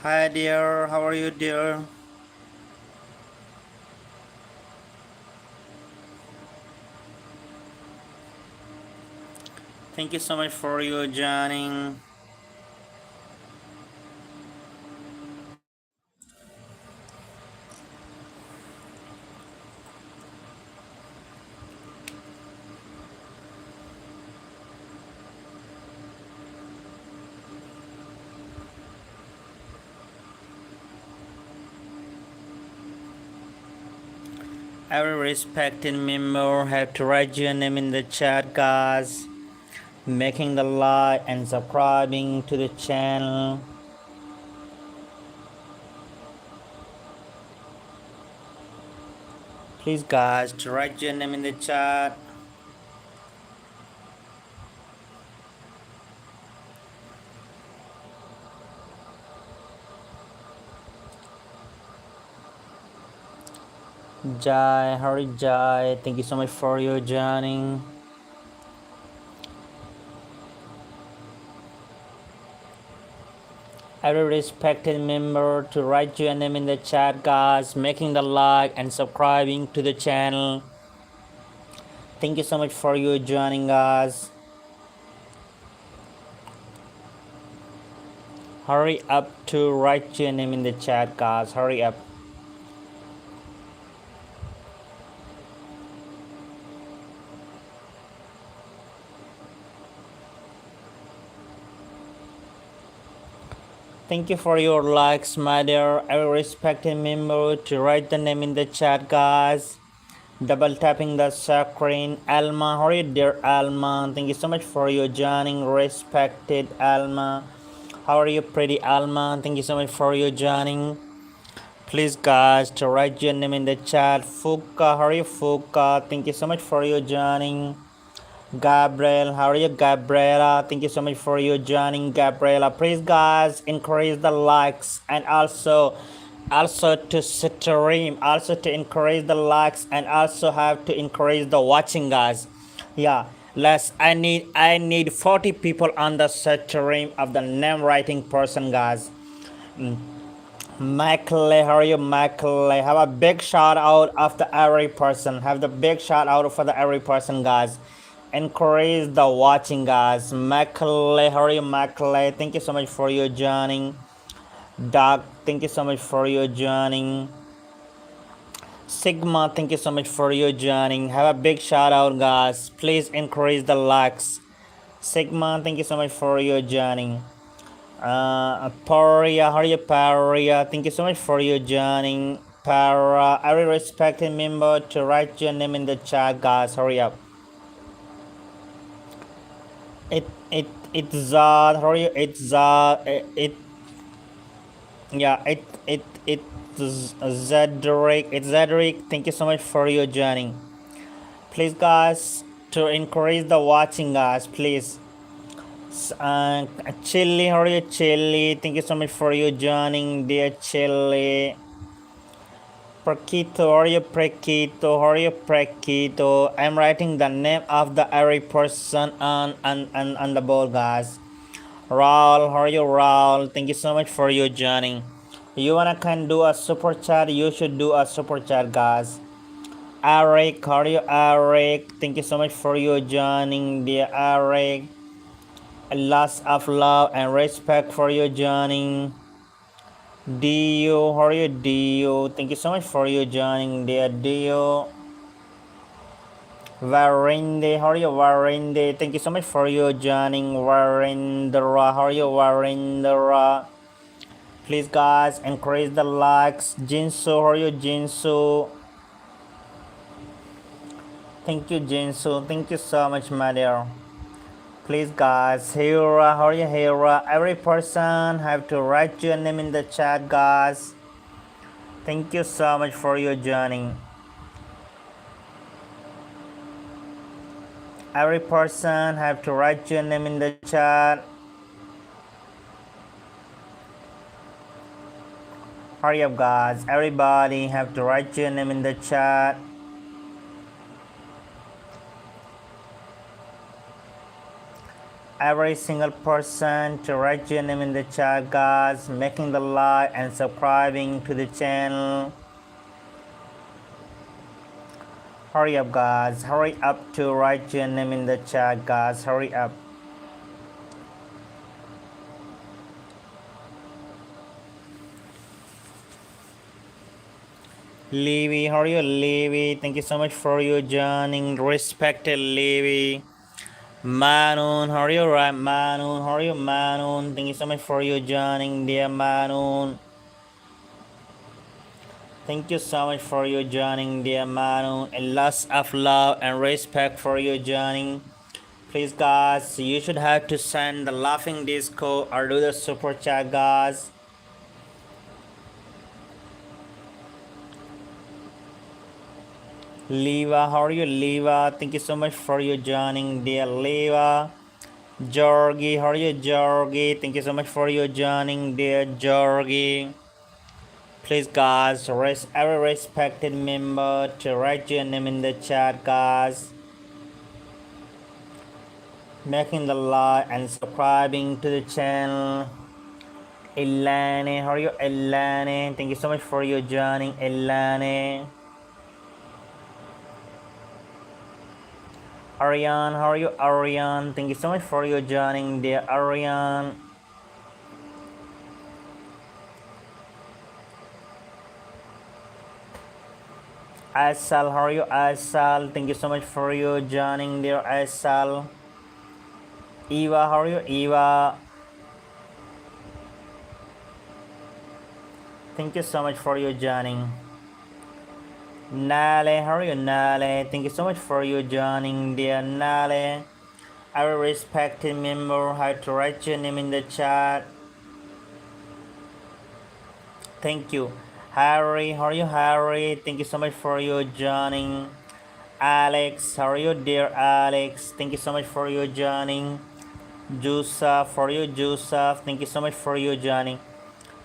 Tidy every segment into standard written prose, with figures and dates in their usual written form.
Hi dear, how are you dear? Thank you so much for your joining. Every respected member have to write your name in the chat guys. Making the like and subscribing to the channel. Please guys to write your name in the chat. Jai, Hari Jai, thank you so much for your joining. Every respected member to write your name in the chat guys, making the like and subscribing to the channel. Thank you so much for your joining guys. Hurry up to write your name in the chat guys, hurry up. Thank you for your likes, my dear. Every respected member to write the name in the chat, guys. Double tapping the screen. Alma, how are you, dear Alma? Thank you so much for your joining, respected Alma. How are you, pretty Alma? Thank you so much for your joining. Please, guys, to write your name in the chat. Fuka, how are you, Fuka? Thank you so much for your joining. Gabriel, how are you, Gabriela? Thank you so much for your joining, Gabriela. Please, guys, increase the likes and also to stream, also to increase the likes and also have to increase the watching, guys. Yeah, let's. I need 40 people on the stream of the name writing person, guys. Michael, how are you, Michael? Have a big shout out of the every person. Have the big shout out for the every person, guys. Encourage the watching, guys. Michael, how are you, Michael? Thank you so much for your joining. Doc, thank you so much for your joining. Sigma, thank you so much for your joining. Have a big shout out, guys. Please encourage the likes. Sigma, thank you so much for your joining. Paria, how are you, Paria? Thank you so much for your joining. Para, every respected member to write your name in the chat, guys. Hurry up. It's Zad. How are you? It's Zad. Yeah. It's Zedric. It's Zedric. Thank you so much for your joining. Please, guys, to encourage the watching, guys. Please. Chili, how are you, Chili? Thank you so much for your joining, dear Chili. Prequito, how are you, Prequito? How are you, Prequito? I'm writing the name of the every person on the board, guys. Raul, how are you, Raul? Thank you so much for your joining. You wanna can do a super chat? You should do a super chat, guys. Eric, how are you, Eric? Thank you so much for your joining, dear Eric. Lots of love and respect for your joining. Dio, how are you, Dio? Thank you so much for your joining, dear Dio. Varinde, how are you, Varinde? Thank you so much for your joining, Varindra. How are you, Varindra? Please, guys, encourage the likes. Jinsu, how are you, Jinsu? Thank you, Jinsu. Thank you so much, my dear. Please, guys, Hira, how are you, Hira? Every person have to write your name in the chat, guys. Thank you so much for your joining. Every person have to write your name in the chat. Hurry up, guys. Everybody have to write your name in the chat. every single person to write your name in the chat, guys, making the like and subscribing to the channel. Hurry up, guys, hurry up to write your name in the chat, guys, hurry up. Levy, how are you, Levy? Thank you so much for your joining, respected Levy. Manon, how are you, right? Manon, how are you, Manon? Thank you so much for your joining, dear Manon. Thank you so much for your joining, dear Manon. And lots of love and respect for your joining. Please, guys, you should have to send the laughing disco or do the super chat, guys. Leva, how are you, Leva? Thank you so much for your joining, dear Leva. Georgie, how are you, Georgie? Thank you so much for your joining, dear Georgie. Please, guys, every respected member to write your name in the chat, guys. Making the like and subscribing to the channel. Elane, how are you, Elane? Thank you so much for your joining, Elane. Ariane, how are you, Ariane? Thank you so much for your joining, dear Ariane. Asal, how are you, Asal? Thank you so much for your joining, dear Asal. Eva, how are you, Eva? Thank you so much for your joining. Nale, how are you, Nale? Thank you so much for your joining, dear Nale. Our respected member, how to write your name in the chat. Thank you. Harry, how are you, Harry? Thank you so much for your joining. Alex, how are you, dear Alex? Thank you so much for your joining. Joseph, for you, Joseph. Thank you so much for your joining.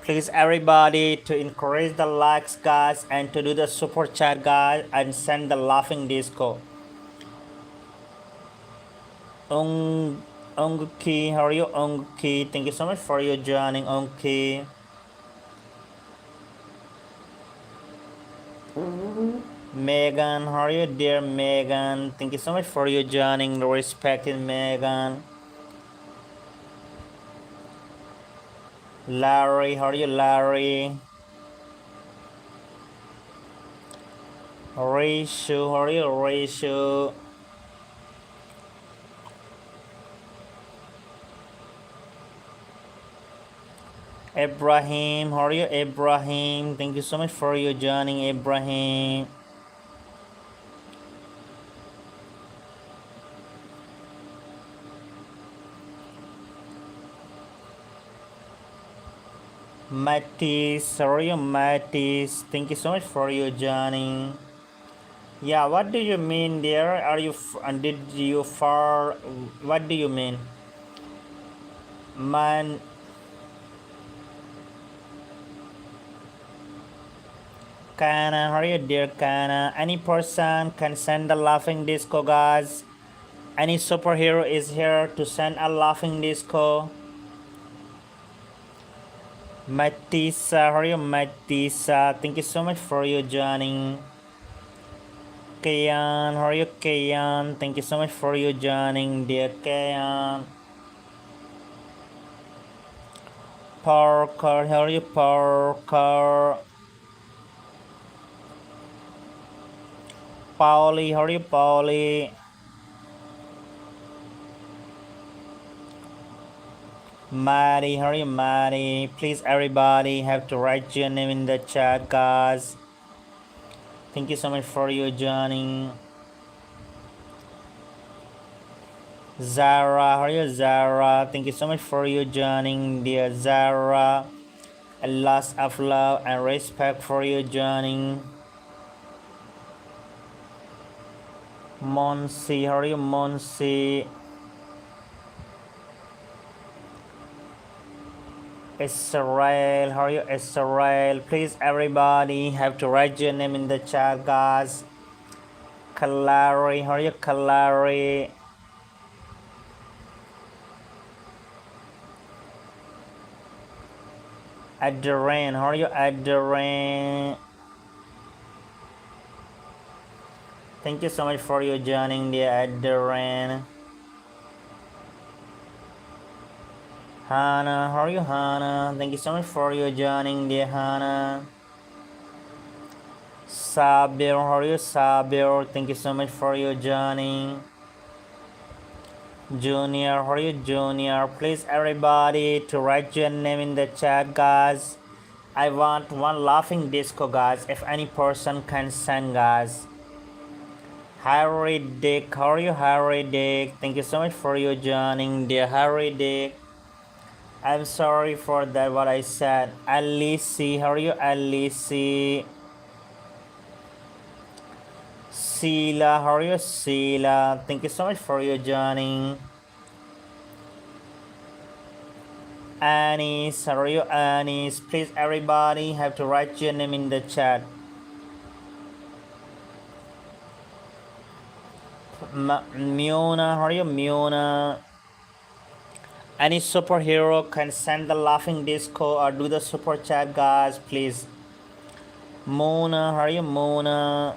Please, everybody, to encourage the likes, guys, and to do the super chat, guys, and send the laughing disco. Ongki, how are you, Ongki? Thank you so much for your joining, Ongki. Megan, how are you, dear Megan? Thank you so much for your joining, respected Megan. Larry, how are you, Larry? Rishu, how are you, Rishu? Ibrahim, how are you, Ibrahim? Thank you so much for your joining, Ibrahim. Mattis, how are you, Mattis? Thank you so much for your joining. Yeah, what do you mean, dear? Are you did you far? What do you mean, man? Kana, how are you, dear Kana? Any person can send a laughing disco, guys. Any superhero is here to send a laughing disco. Matisa, how are you, Matisa? Thank you so much for your joining. Kayan, how are you, Kayan? Thank you so much for your joining, dear Kayan. Parker, how are you, Parker? Pauli, how are you, Pauli? Maddie, how are you, Maddie? Please, everybody, have to write your name in the chat, guys. Thank you so much for your joining. Zara, how are you, Zara? Thank you so much for your joining, dear Zara. A lot of love and respect for your joining. Monsi, how are you, Monsi? Israel, how are you, Israel? Please, everybody, have to write your name in the chat, guys. Kalari, how are you, Kalari? Adrian, how are you, Adrian? Thank you so much for you joining, dear Adrian. Hannah, how are you, Hannah? Thank you so much for you joining, dear Hannah. Sabir, how are you, Sabir? Thank you so much for you joining. Junior, how are you, Junior? Please, everybody, to write your name in the chat, guys. I want one laughing disco, guys. If any person can sing, guys. Harry Dick, how are you, Harry Dick? Thank you so much for you joining, dear Harry Dick. I'm sorry for that what I said. Alice, how are you, Alice? Sheila, how are you, Sheila? Thank you so much for you joining. Anis, how are you, Anis? Please, everybody, have to write your name in the chat. Muna, how are you, Muna? Any superhero can send the laughing disco or do the super chat, guys, please. Mona, how are you, Mona?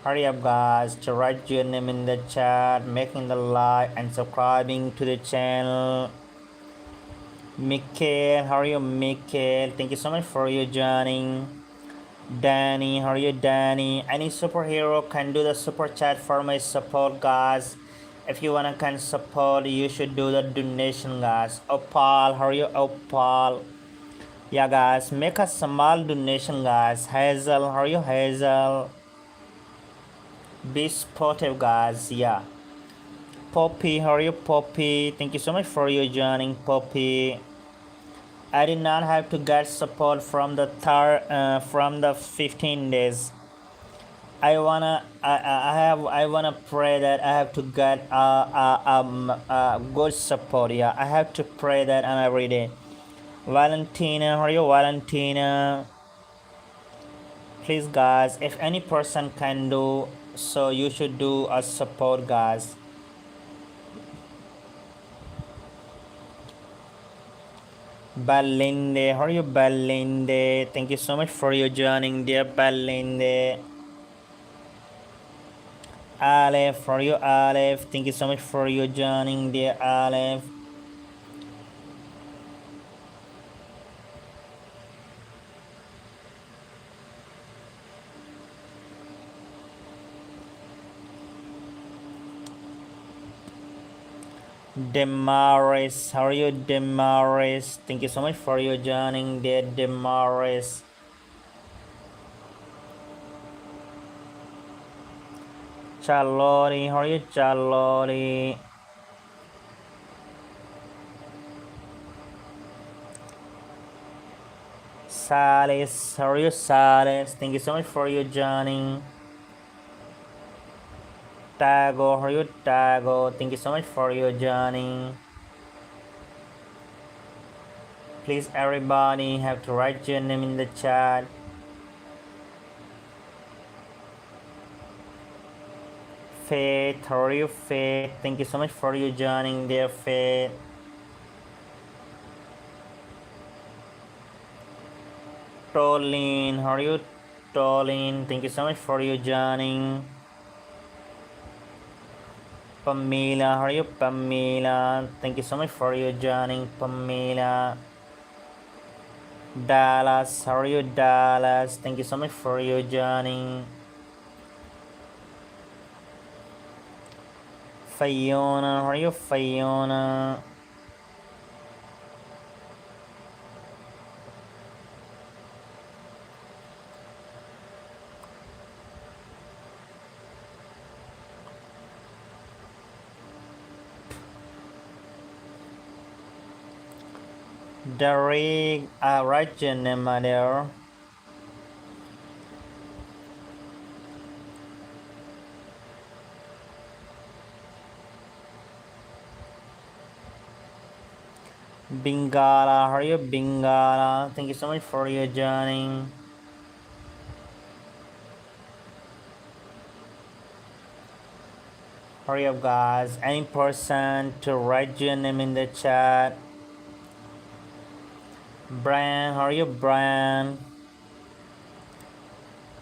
Hurry up, guys, to write your name in the chat, making the like and subscribing to the channel. Mikhail, how are you, Mikhail? Thank you so much for you joining. Danny, how are you, Danny? Any superhero can do the super chat for my support, guys. If you wanna can support, you should do the donation, guys. Opal, how are you, Opal? Yeah, guys, make a small donation, guys. Hazel, how are you, Hazel? Be supportive, guys. Yeah. Poppy, how are you, Poppy? Thank you so much for you joining, Poppy. I did not have to get support from the from the 15 days. I wanna pray that I have to get good support. Yeah, I have to pray that and every day. Valentina, how are you, Valentina? Please, guys, if any person can do so, you should do a support, guys. Balinde, how are you, Balinde? Thank you so much for you joining, dear Balinde. Aleph, for you, Aleph? Thank you so much for you joining, dear Aleph. Demaris, how are you, Demaris? Thank you so much for you joining, dear Demaris. Charlotte, how are you, Charlotte? Salis, how are you, Salis? Thank you so much for you joining. Tago, how are you, Tago? Thank you so much for you joining. Please, everybody, have to write your name in the chat. Faith, how are you, Faith? Thank you so much for you joining, dear Faith. Tolin, how are you, Tolin? Thank you so much for you joining. Pamela, how are you, Pamela? Thank you so much for you joining, Pamela. Dallas, how are you, Dallas? Thank you so much for you joining. Fiona, how are you, Fiona? Derek, write your name there. Bingala, how are you, Bingala? Thank you so much for your joining. Hurry up, guys. Any person to write your name in the chat. Brian, how are you, Brian?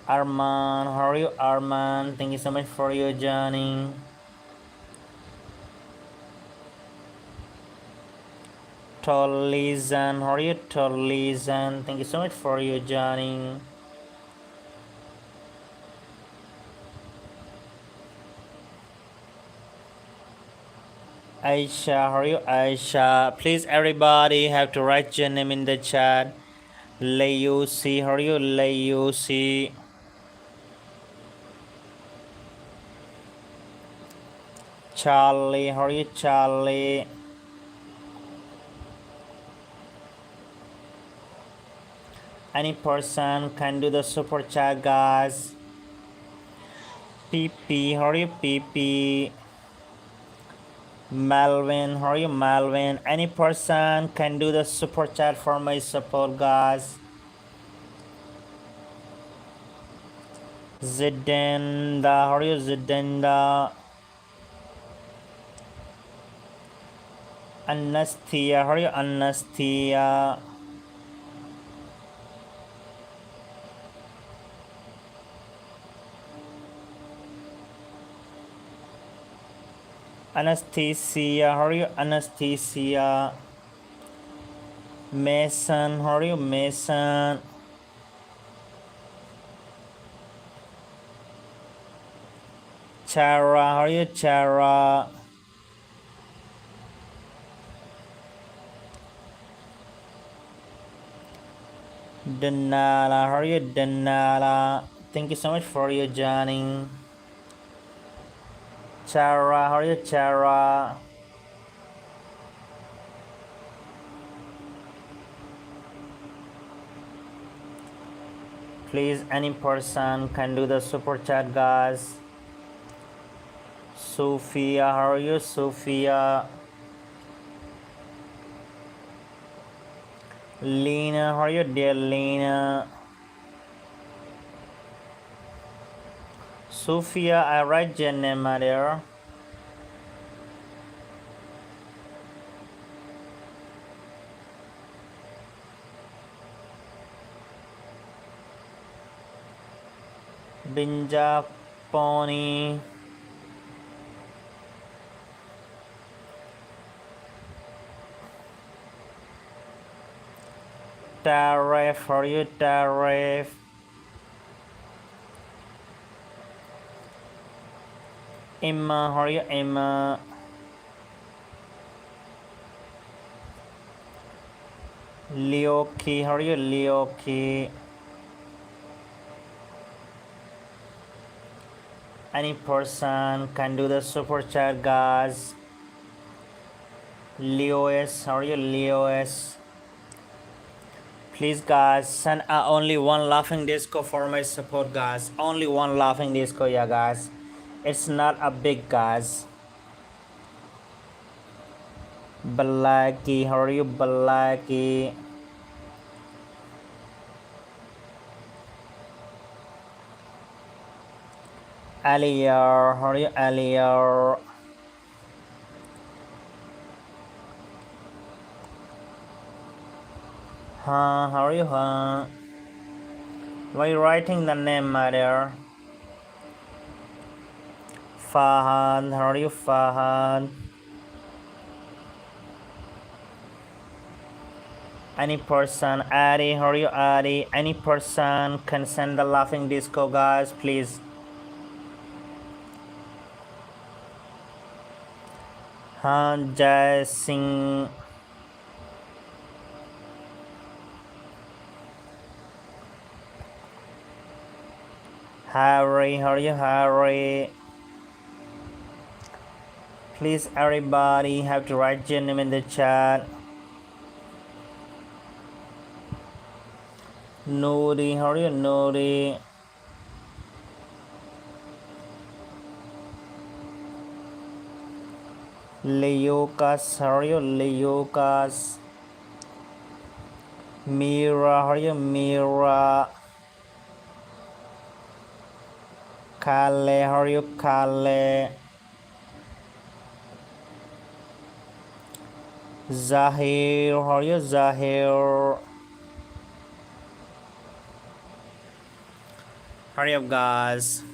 Arman, how are you, Arman? Thank you so much for your joining. Tolizan, how are you, Tolizan? Thank you so much for your joining. Aisha, how are you, Aisha? Please, everybody, have to write your name in the chat. Layusi, how are you, Layusi? Charlie, how are you, Charlie? Any person can do the super chat, guys. PP, how are you, PP? Melvin, how are you, Melvin? Any person can do the super chat for my support, guys. Zidenda, how are you, Zidenda? Anastia, how are you, Anastia? Anastasia, how are you, Anastasia? Mason, how are you, Mason? Chara, how are you, Chara? Danala, how are you, Danala? Thank you so much for your joining. Chara, how are you, Chara? Please, any person can do the super chat, guys. Sophia, how are you, Sophia? Lena, how are you, dear Lena? Sophia, I write your name there. Binja Pony. Tarif, how are you, Tarif? Emma, how are you, Emma? Leoki, how are you, Leoki? Any person can do the super chat, guys. Leos, how are you, Leos? Please, guys, send only one laughing disco for my support, guys. Only one laughing disco, yeah, guys. It's not a big, guys. Blacky, how are you, Blacky? Aliar, how are you, Aliar? Huh, how are you, huh? Why are you writing the name, mother? Fahad, how are you, Fahad? Any person, Adi, how are you, Adi? Any person can send the laughing disco, guys, please. Han Jai Singh. Harry, how are you, Harry? Please, everybody, have to write your name in the chat. Nuri, how are you, Nuri? Leokas, how are you, Leokas? Mira, how are you, Mira? Kale, how are you, Kale? Zahir, how are you, Zahir? Hurry up, guys.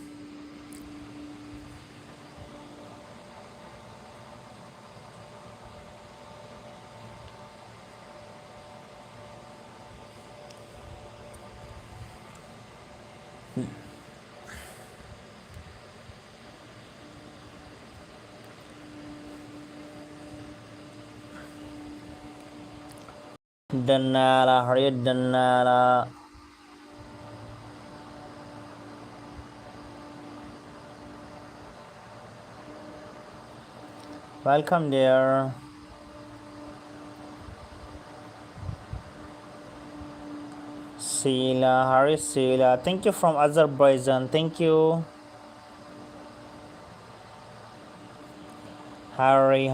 Danala, hurry up, Danala. Welcome, dear. Sila, Hari Sila. Thank you from Azerbaijan. Thank you. Hari.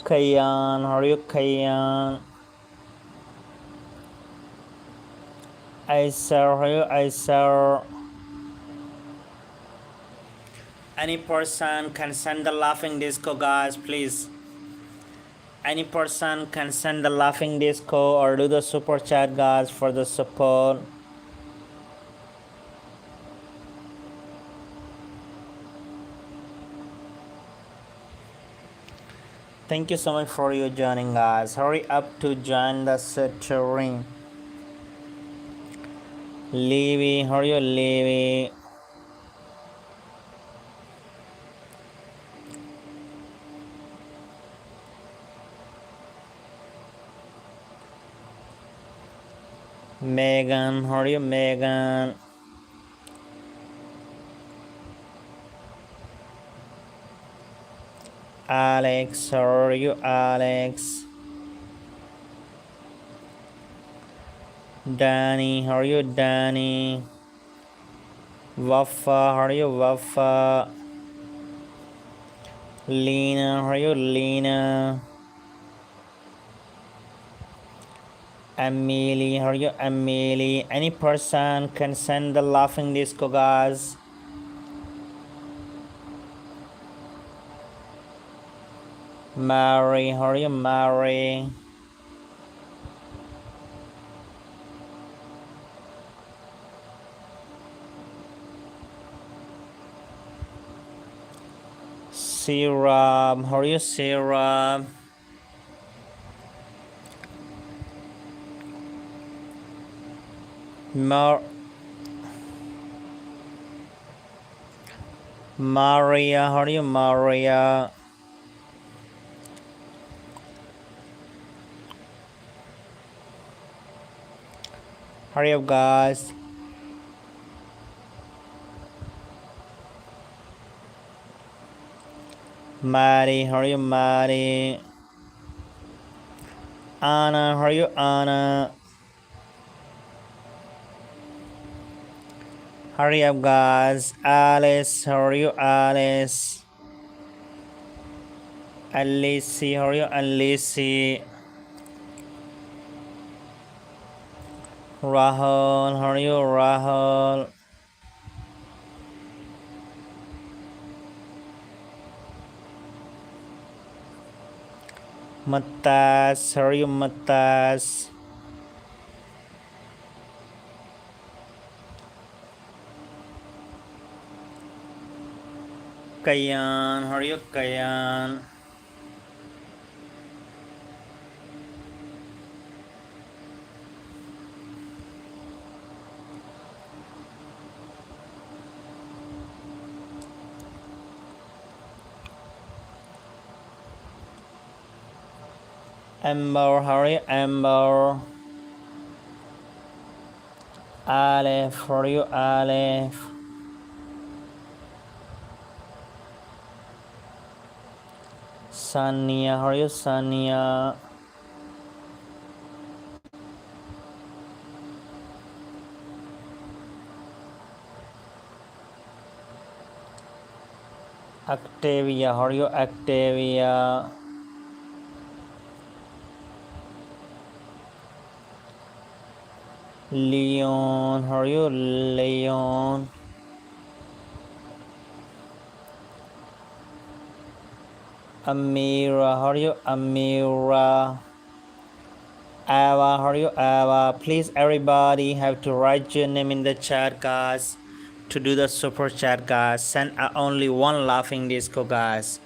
Kayan, Hari Kayan. Aiser, Hari Aiser. Any person can send the laughing disco, guys, please. Any person can send the laughing disco or do the super chat, guys, for the support. Thank you so much for you joining, guys. Hurry up to join the stream. Levy, hurry up, Levy. Megan, hurry up, Megan. Alex, hurry up, Alex. Danny, hurry up, Danny. Wafa, hurry up, Wafa. Lena, hurry up, Lena. Emily, hurry up, Emily. Any person can send the laughing disco, guys. Mary, hurry up, Mary. Syrup, hurry up, Syrup. Maria, hurry up, Maria. Hurry up, guys. Maddie, hurry up, Maddie. Anna, hurry up, Anna. Hurry up, guys. Alice, hurry up, Alice. Alice, hurry up, Alice. Rahul, hurry up, Rahul. Matas, hurry up, Matas. Kayan, hurry up, Kayan. Amber, hurry, Amber. Aleph, hurry up, Aleph. Sania, hurry up, Sania. Octavia, hurry up, Octavia. Leon, hurry up, Leon. Amira, hurry up, Amira. Ava, how are you, Ava? Please, everybody, have to write your name in the chat, guys. To do the super chat, guys, send only one laughing disco, guys.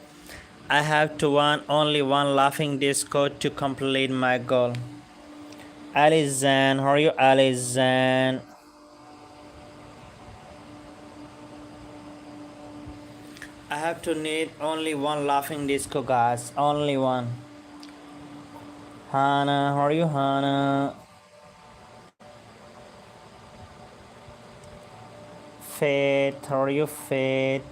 I have to want only one laughing disco to complete my goal. Alizan, how are you, Alizan? I have to need only one laughing disco, guys. Only one. Hannah, how are you, Hannah? Faith, how are you, Faith?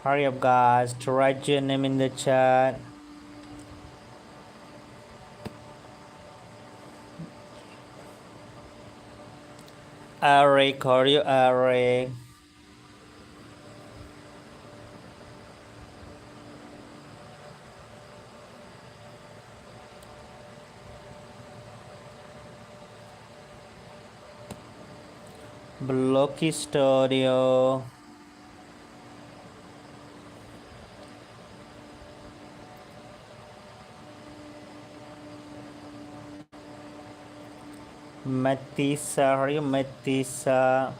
Hurry up, guys, to write your name in the chat. Eric, how are you, Eric? Blocky Studio. Matisa, how are you, Matisa?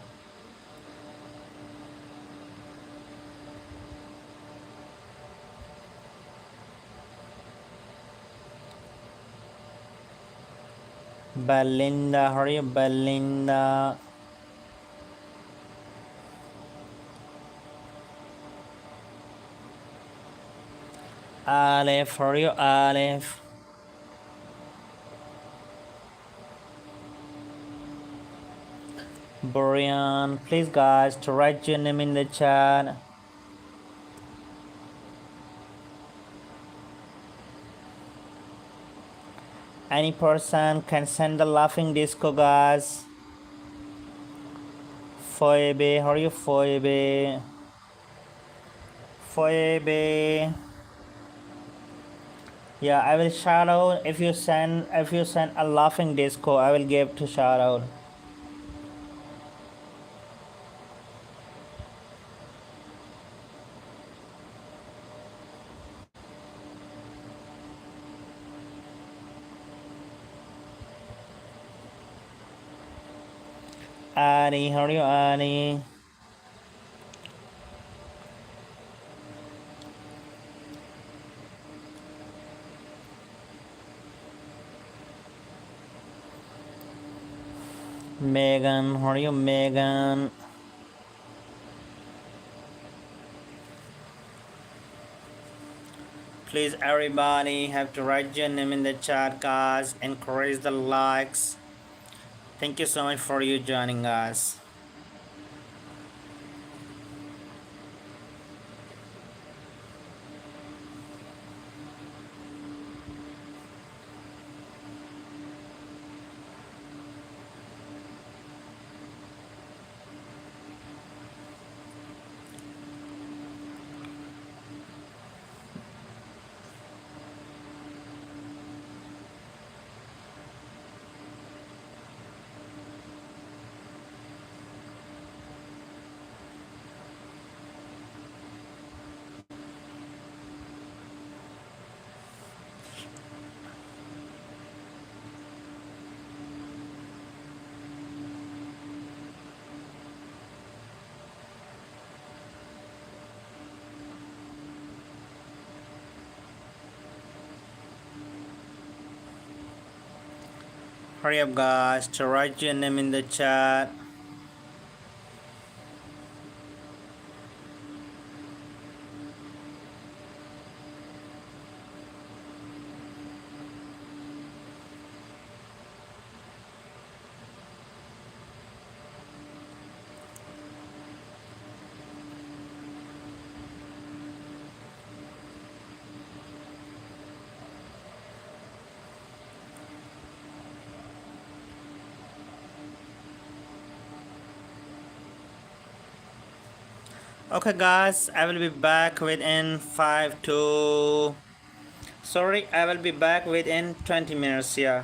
Belinda, how are you, Belinda? Aleph, how are you, Aleph? Brian, please, guys, to write your name in the chat. Any person can send the laughing disco, guys. Phoebe, how are you, Phoebe? Phoebe. Yeah, I will shout out if you send a laughing disco. I will give to shout out. Annie, how are you, Annie? Megan, how are you, Megan? Please, everybody, have to write your name in the chat, guys. Encourage the likes. Thank you so much for you joining us. Hurry up, guys, to write your name in the chat. Okay, guys, I will be back within 5 to. Sorry, I will be back within 20 minutes. Yeah.